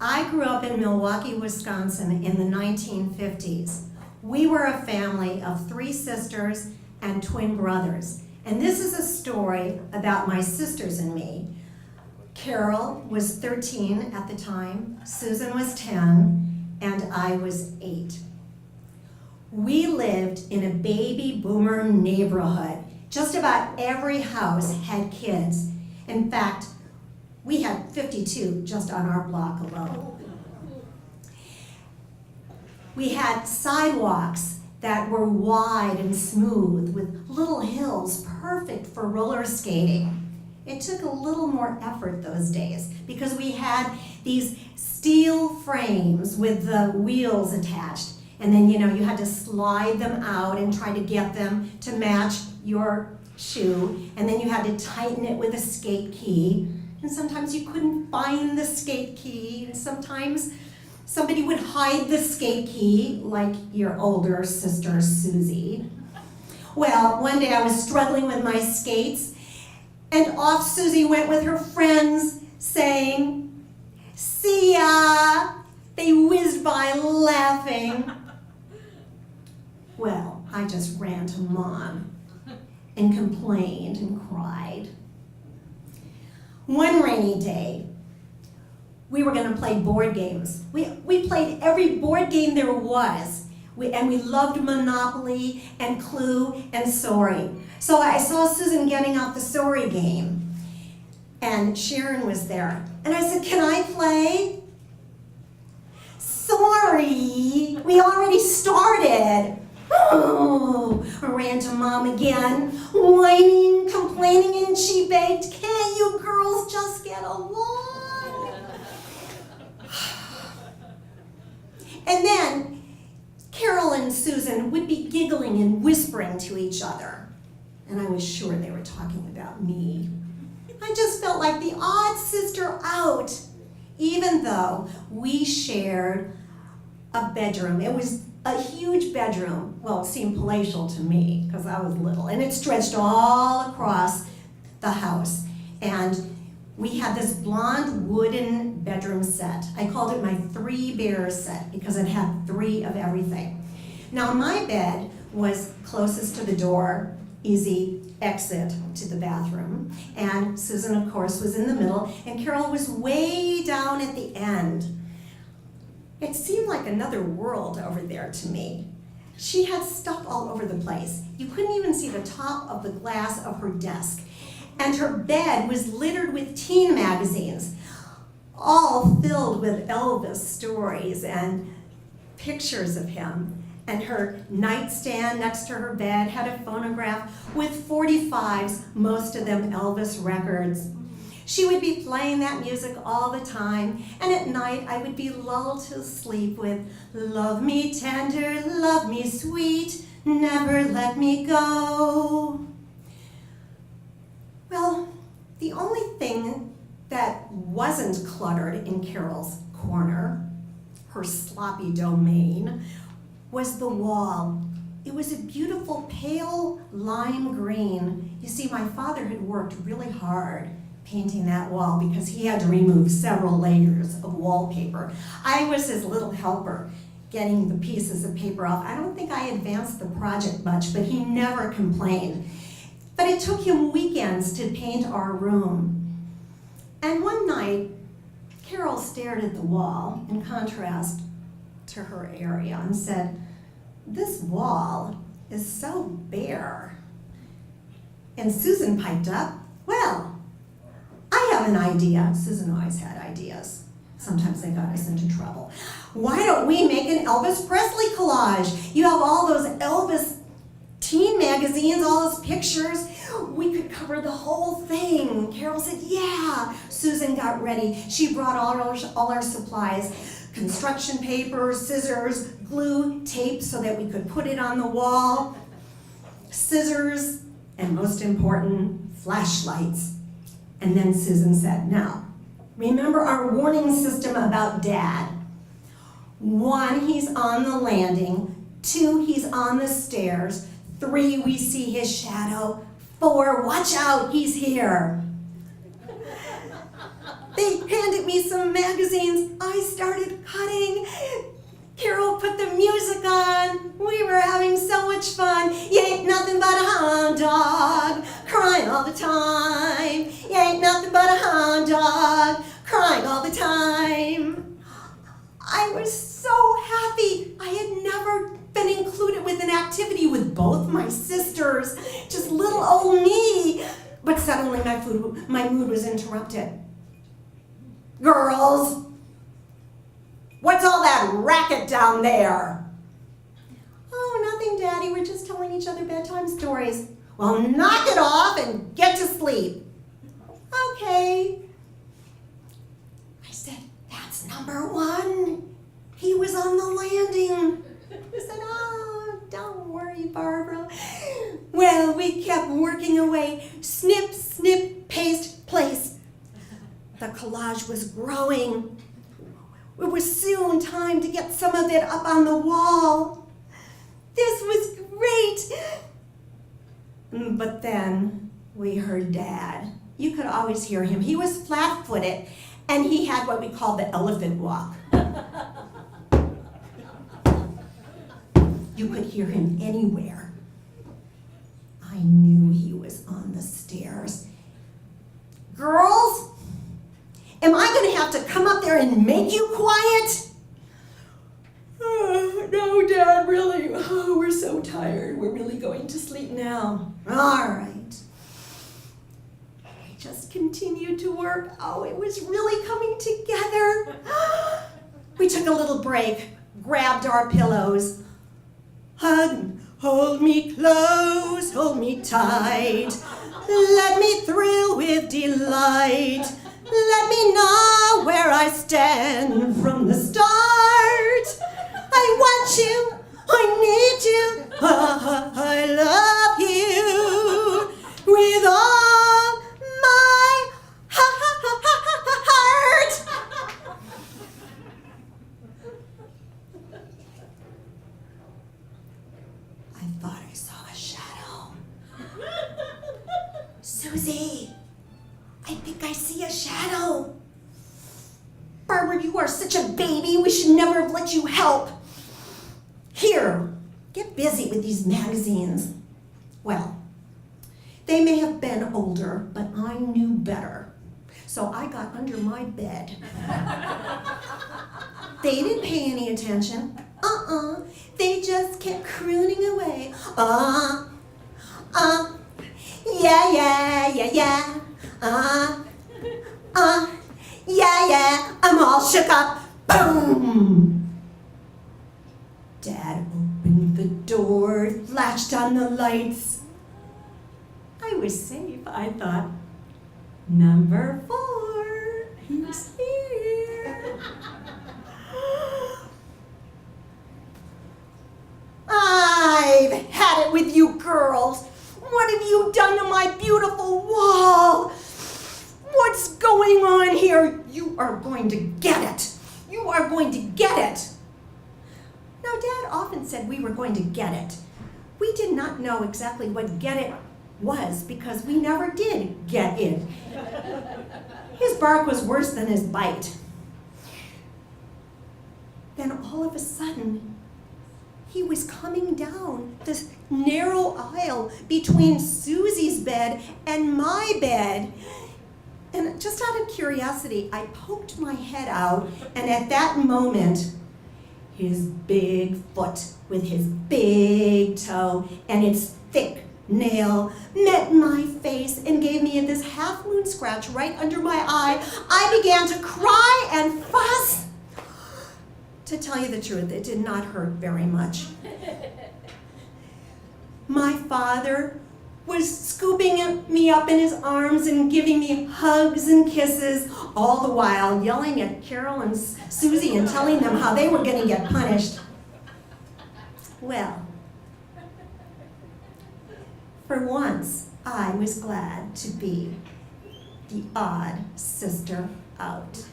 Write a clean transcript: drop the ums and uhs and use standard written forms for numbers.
I grew up in Milwaukee, Wisconsin in the 1950s. We were a family of 3 sisters and twin brothers. And this is a story about my sisters and me. Carol was 13 at the time, Susan was 10, and I was 8. We lived in a baby boomer neighborhood. Just about every house had kids. In fact, we had 52 just on our block alone. We had sidewalks that were wide and smooth with little hills perfect for roller skating. It took a little more effort those days because we had these steel frames with the wheels attached. And then, you had to slide them out and try to get them to match your shoe. And then you had to tighten it with a skate key. And sometimes you couldn't find the skate key. And sometimes somebody would hide the skate key, like your older sister, Susie. Well, one day I was struggling with my skates, and off Susie went with her friends, saying, "See ya!" They whizzed by laughing. Well, I just ran to Mom and complained and cried. One rainy day, we were going to play board games. We played every board game there was. And we loved Monopoly and Clue and Sorry. So I saw Susan getting out the Sorry game. And Sharon was there. And I said, "Can I play?" "Sorry, we already started." Oh, I ran to Mom again, whining, complaining, and she begged, "Can't you girls just get along?" And then Carol and Susan would be giggling and whispering to each other. And I was sure they were talking about me. I just felt like the odd sister out, even though we shared a bedroom. It was a huge bedroom. Well, it seemed palatial to me because I was little. And it stretched all across the house. And we had this blonde wooden bedroom set. I called it my 3 bears set because it had 3 of everything. Now my bed was closest to the door, easy exit to the bathroom. And Susan, of course, was in the middle, and Carol was way down at the end. It seemed like another world over there to me. She had stuff all over the place. You couldn't even see the top of the glass of her desk. And her bed was littered with teen magazines, all filled with Elvis stories and pictures of him. And her nightstand next to her bed had a phonograph with 45s, most of them Elvis records. She would be playing that music all the time, and at night I would be lulled to sleep with "Love me tender, love me sweet, never let me go." Well, the only thing that wasn't cluttered in Carol's corner, her sloppy domain, was the wall. It was a beautiful pale lime green. You see, my father had worked really hard painting that wall because he had to remove several layers of wallpaper. I was his little helper getting the pieces of paper off. I don't think I advanced the project much, but he never complained. But it took him weekends to paint our room. And one night, Carol stared at the wall in contrast to her area and said, "This wall is so bare." And Susan piped up, "Well, I have an idea." Susan always had ideas. Sometimes they got us into trouble. "Why don't we make an Elvis Presley collage? You have all those Elvis teen magazines, all those pictures. We could cover the whole thing." Carol said, "Yeah." Susan got ready. She brought all our supplies, construction paper, scissors, glue, tape so that we could put it on the wall, scissors, and most important, flashlights. And then Susan said, "Now, remember our warning system about Dad. 1, he's on the landing. 2, he's on the stairs. 3, we see his shadow. 4, watch out, he's here." They handed me some magazines. I started cutting. Carol put the music on. We were having so much fun. You ain't nothing but a hound dog, crying all the time. You ain't nothing but a hound dog, crying all the time. I was so happy. I had never been included with an activity with both my sisters, just little old me. But suddenly my mood was interrupted. Girls, what's all that racket down there? Oh, nothing, Daddy. We're just telling each other bedtime stories. Well, knock it off and get to sleep. Okay. I said, that's number one. He was on the landing. I said, oh, don't worry, Barbara. Well, we kept working away. Snip, snip, paste, place. The collage was growing. It was soon time to get some of it up on the wall. This was great. But then we heard Dad. You could always hear him. He was flat-footed, and he had what we call the elephant walk. You could hear him anywhere. I knew he was on the stairs. Girls, am I going to have to come up there and make you quiet? No, Dad, really. Oh, we're so tired. We're really going to sleep now. All right. We just continued to work. Oh, it was really coming together. We took a little break, grabbed our pillows. Hug, hold me close, hold me tight. Let me thrill with delight. Let me know where I stand from the start. I want you, I need you, I love you with all my heart. I thought I saw a shadow. Susie, I think I see a shadow. Barbara, you are such a baby. We should never have let you help. Here, get busy with these magazines. Well, they may have been older, but I knew better. So I got under my bed. They didn't pay any attention. They just kept crooning away. Yeah, yeah, yeah, yeah. Yeah, yeah, I'm all shook up. Boom! Dad opened the door, flashed on the lights. I was safe, I thought. Number 4, he's here. I've had it with you girls. What have you done to my beautiful wall? What's going on here? You are going to get it. You are going to get it. Now, Dad often said we were going to get it. We did not know exactly what get it was because we never did get it. His bark was worse than his bite. Then all of a sudden, he was coming down this narrow aisle between Susie's bed and my bed. And just out of curiosity, I poked my head out, and at that moment, his big foot with his big toe and its thick nail met my face and gave me this half-moon scratch right under my eye. I began to cry and fuss. To tell you the truth, it did not hurt very much. My father was scooping me up in his arms and giving me hugs and kisses, all the while yelling at Carol and Susie and telling them how they were going to get punished. Well, for once, I was glad to be the odd sister out.